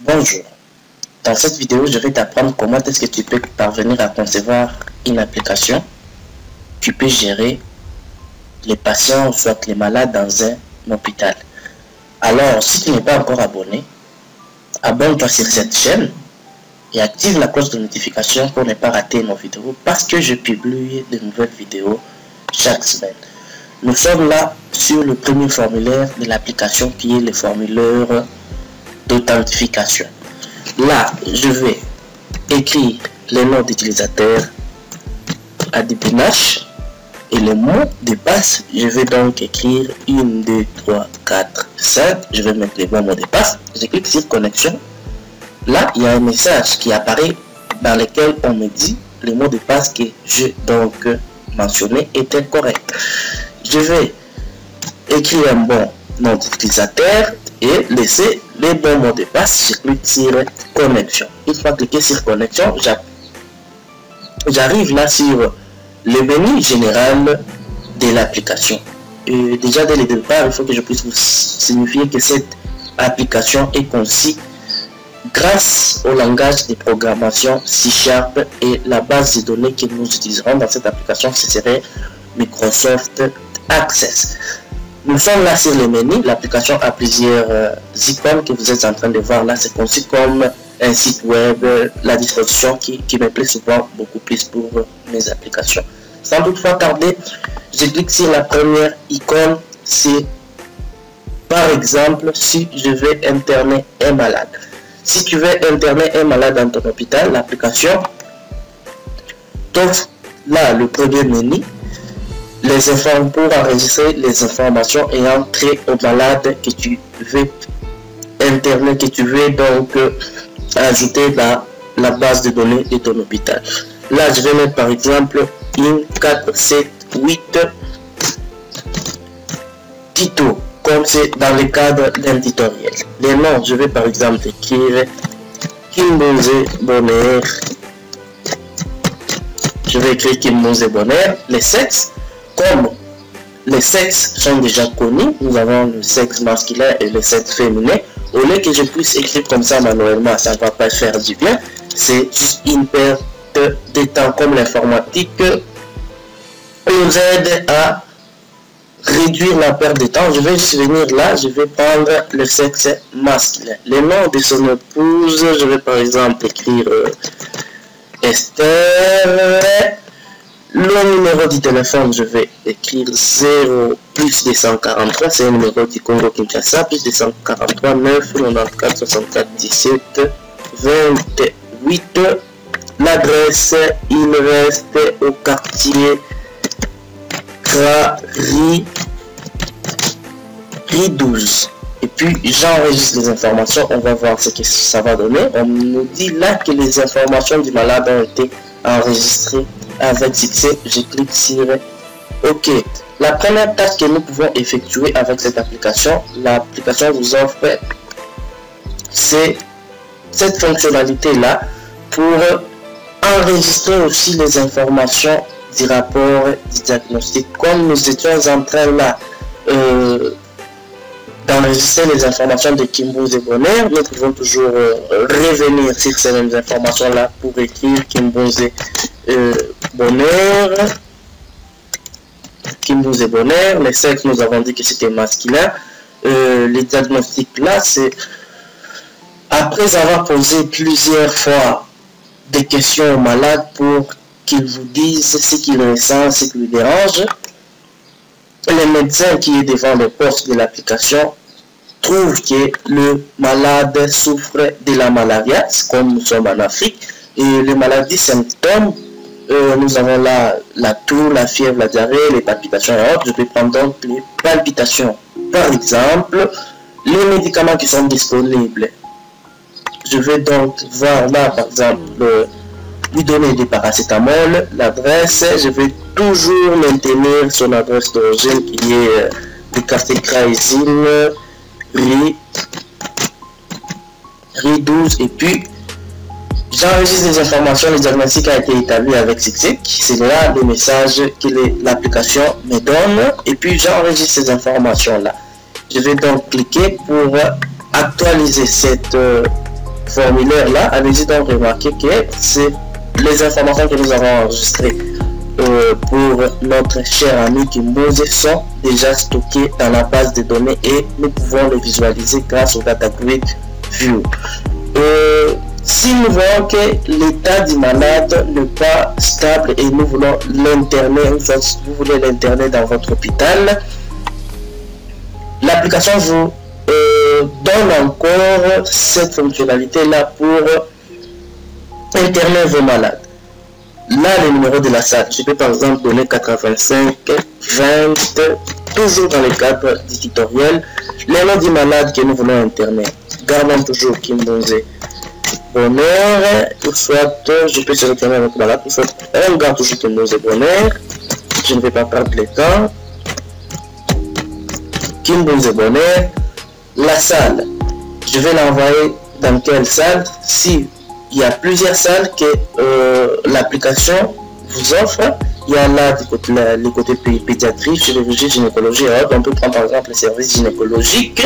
Bonjour, dans cette vidéo je vais t'apprendre comment est-ce que tu peux parvenir à concevoir une application qui peut gérer les patients ou soit les malades dans un hôpital. Alors si tu n'es pas encore abonné, abonne-toi sur cette chaîne et active la cloche de notification pour ne pas rater nos vidéos parce que je publie de nouvelles vidéos chaque semaine. Nous sommes là sur le premier formulaire de l'application qui est le formulaire d'authentification. Là, je vais écrire les noms d'utilisateurs ADPNH et le mot de passe. Je vais donc écrire 1, 2, 3, 4, 5. Je vais mettre les bons mots de passe. Je clique sur connexion. Là, il y a un message qui apparaît dans lequel on me dit le mot de passe que j'ai donc mentionné est incorrect. Je vais écrire un bon nom d'utilisateur et laisser les bons mots de passe. Je clique sur connexion. Une fois cliqué sur connexion, j'arrive là sur le menu général de l'application. Déjà dès le départ, il faut que je puisse vous signifier que cette application est conçue grâce au langage de programmation C# et la base de données que nous utiliserons dans cette application, ce serait Microsoft Access. Nous sommes là sur le menu. L'application a plusieurs icônes que vous êtes en train de voir là. C'est conçu comme un site web, la disposition qui me plaît souvent beaucoup plus pour mes applications. Sans toutefois tarder, je clique sur la première icône. C'est par exemple si je veux interner un malade. Si tu veux interner un malade dans ton hôpital, l'application t'offre là le premier menu. Les informations pour enregistrer les informations ayant trait au malade que tu veux interner, que tu veux donc ajouter dans la base de données de ton hôpital. Là, je vais mettre par exemple 478 Tito, comme c'est dans le cadre d'un tutoriel. Les noms, je vais par exemple écrire Kimbose Bonheur. Je vais écrire Kimbose Bonheur. Les sexes, comme les sexes sont déjà connus, nous avons le sexe masculin et le sexe féminin. Au lieu que je puisse écrire comme ça manuellement, ça ne va pas faire du bien. C'est juste une perte de temps, comme l'informatique nous aide à réduire la perte de temps. Je vais juste venir là, je vais prendre le sexe masculin. Le nom de son épouse, je vais par exemple écrire Esther. Le numéro du téléphone, je vais écrire 0 plus 243, c'est un numéro du Congo Kinshasa, plus 243 9 94 64 17 28. L'adresse, il reste au quartier Ri 12. Et puis j'enregistre les informations, on va voir ce que ça va donner. On nous dit là que les informations du malade ont été enregistrées avec succès. Je clique sur OK. La première tâche que nous pouvons effectuer avec cette application, l'application vous offre c'est cette fonctionnalité là pour enregistrer aussi les informations du rapport du diagnostic. Comme nous étions en train là d'enregistrer les informations de Kimbose Bonheur, nous pouvons toujours revenir sur ces mêmes informations là pour écrire Kimbose Bonheur. Kimbose Bonheur. Les sexes, nous avons dit que c'était masculin. Les diagnostics là, c'est après avoir posé plusieurs fois des questions aux malades pour qu'ils vous disent ce qu'ils ressentent, ce qui lui dérange. Le médecin qui est devant le poste de l'application trouve que le malade souffre de la malaria, comme nous sommes en Afrique, et les maladies symptômes, nous avons là la toux, la fièvre, la diarrhée, les palpitations et autres. Je vais prendre donc les palpitations par exemple, les médicaments qui sont disponibles. Je vais donc voir là par exemple lui donner des paracétamol, l'adresse. Je vais toujours maintenir son adresse d'origine qui est du quartier Kraïzine, Ri 12, et puis j'enregistre les informations. Le diagnostic a été établi avec succès. C'est là le message que l'application me donne, et puis j'enregistre ces informations là. Je vais donc cliquer pour actualiser cette formulaire là, allez-y donc remarquer que c'est les informations que nous avons enregistrées pour notre cher ami Kimbose sont déjà stockées dans la base de données et nous pouvons les visualiser grâce au Data Grid View. Si nous voyons que l'état du malade n'est pas stable et nous voulons l'interner, vous voulez l'interner dans votre hôpital, l'application vous donne encore cette fonctionnalité là pour interner vos malades. Là, le numéro de la salle, je peux par exemple donner 85 20, toujours dans le cadre du tutoriel, les noms du malade que nous voulons interner. Gardons toujours Kimbose Bonheur, ou soit je peux sélectionner notre malade, ou soit on garde toujours Kimbose Bonheur, je ne vais pas perdre le temps. Kimbose Bonheur, la salle, je vais l'envoyer dans quelle salle? Si il y a plusieurs salles que l'application vous offre, il y a là le côté pédiatrie, chirurgie, gynécologie et autres. On peut prendre par exemple les services gynécologiques.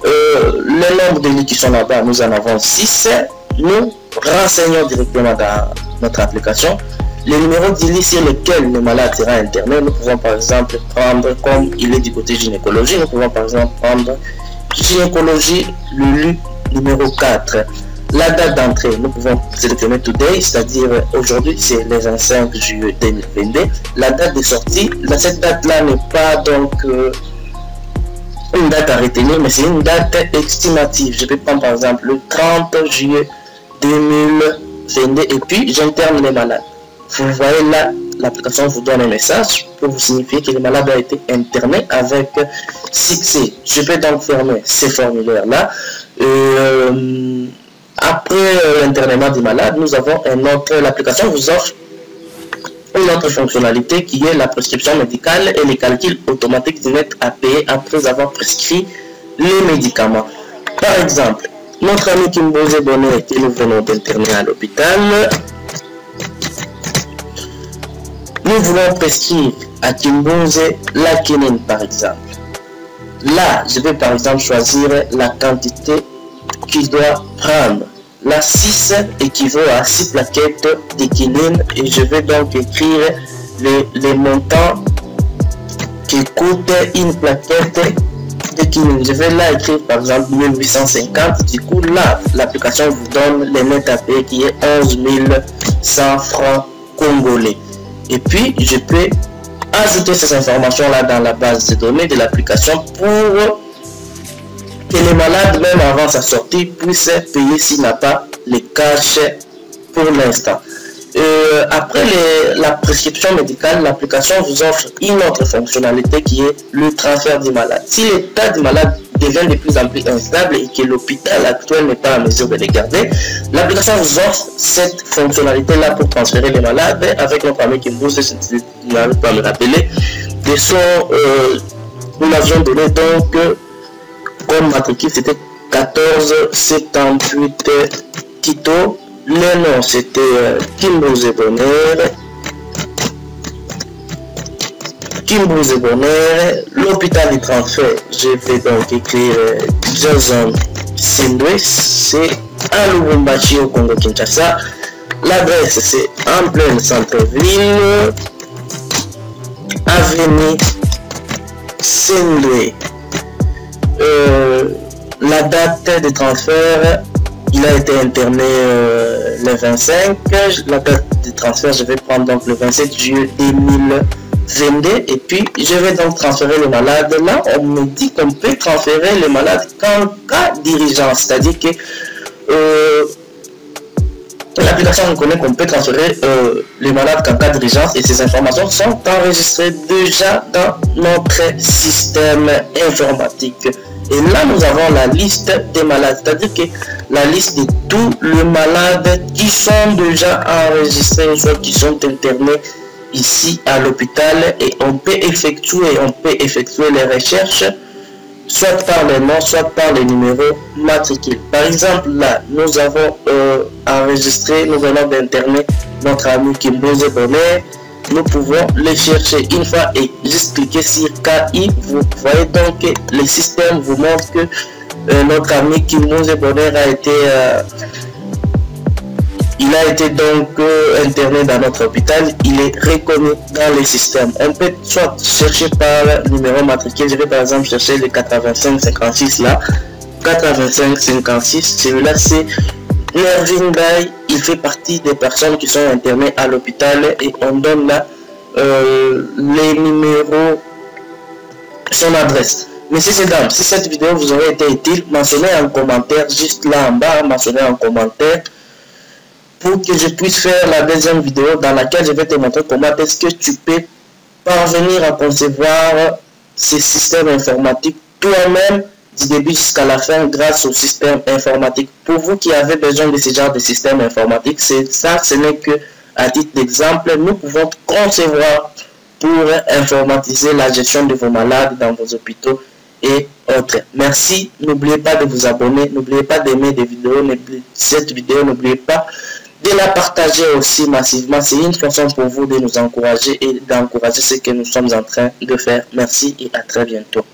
Le nombre de lits qui sont là-bas, nous en avons 6. Nous renseignons directement dans notre application les numéros du lit sur lesquels le malade sera interné. Nous pouvons par exemple prendre, comme il est du côté gynécologie, nous pouvons par exemple prendre gynécologie, le lit numéro 4. La date d'entrée, nous pouvons sélectionner today, c'est-à-dire aujourd'hui, c'est le 25 juillet 2022. La date de sortie, cette date-là n'est pas donc une date à retenir, mais c'est une date estimative. Je peux prendre par exemple le 30 juillet 2022 et puis j'interne les malades. Vous voyez là, l'application vous donne un message pour vous signifier que le malade a été interné avec succès. Je peux donc fermer ces formulaires-là. Après l'internement du malade, nous avons l'application vous offre une autre fonctionnalité qui est la prescription médicale et les calculs automatiques du net à payer après avoir prescrit les médicaments. Par exemple, notre ami Kimbose Bonnet que nous venons d'interner à l'hôpital, nous voulons prescrire à Kimbose la quinine par exemple. Là, je vais par exemple choisir la quantité qu'il doit prendre. La 6 équivaut à 6 plaquettes de quinine et je vais donc écrire les montants qui coûte une plaquette de quinine. Je vais là écrire par exemple 1850. Du coup là, l'application vous donne les net à payer qui est 11 100 francs congolais. Et puis je peux ajouter ces informations là dans la base de données de l'application pour que les malades, même avant sa sortie, puissent payer s'il n'a pas les cash pour l'instant. Après la prescription médicale, l'application vous offre une autre fonctionnalité qui est le transfert du malade. Si l'état du malade devient de plus en plus instable et que l'hôpital actuel n'est pas en mesure de les garder, l'application vous offre cette fonctionnalité-là pour transférer les malades avec notre ami Kimbose, je n'arrive pas à me rappeler, de son, nous l'avions donné donc comme matricule, c'était 1478 Quito. Le nom c'était Kimbose Bonheur. Kimbose Bonheur. L'hôpital du transfert, je vais donc écrire Jason Sindwe, c'est à Lubumbashi au Congo Kinshasa. L'adresse c'est en plein centre-ville, avenue Sindwe. La date de transfert, il a été interné le 25. La date de transfert, je vais prendre donc le 27 juillet 2022 et puis je vais donc transférer le malade. Là, on me dit qu'on peut transférer le malade qu'en cas d'urgence, c'est-à-dire que l'application reconnaît qu'on peut transférer les malades qu'en cas d'urgence et ces informations sont enregistrées déjà dans notre système informatique. Et là, nous avons la liste des malades, c'est-à-dire que la liste de tous les malades qui sont déjà enregistrés, soit qui sont internés ici à l'hôpital, et on peut effectuer les recherches, soit par les noms, soit par les numéros matricules. Par exemple, là, nous avons enregistré, nous venons d'interner notre ami Kimbose Bonnet. Nous pouvons les chercher une fois et juste cliquer sur KI. Vous voyez donc que le système vous montre que notre ami Kimouze Bonheur a été donc interné dans notre hôpital. Il est reconnu dans les systèmes. On peut soit chercher par numéro matricule. Je vais par exemple chercher le 8556 là. 8556, celui-là c'est Nervin Bay. Il fait partie des personnes qui sont internées à l'hôpital et on donne là les numéros, son adresse. Messieurs et dames, si cette vidéo vous aurait été utile, mentionnez en commentaire, juste là en bas, mentionnez en commentaire pour que je puisse faire la deuxième vidéo dans laquelle je vais te montrer comment est-ce que tu peux parvenir à concevoir ces systèmes informatiques toi-même du début jusqu'à la fin grâce au système informatique. Pour vous qui avez besoin de ce genre de système informatique, c'est ça, ce n'est que à titre d'exemple, nous pouvons concevoir pour informatiser la gestion de vos malades dans vos hôpitaux et autres. Merci, n'oubliez pas de vous abonner, n'oubliez pas d'aimer cette vidéo, n'oubliez pas de la partager aussi massivement. C'est une façon pour vous de nous encourager et d'encourager ce que nous sommes en train de faire. Merci et à très bientôt.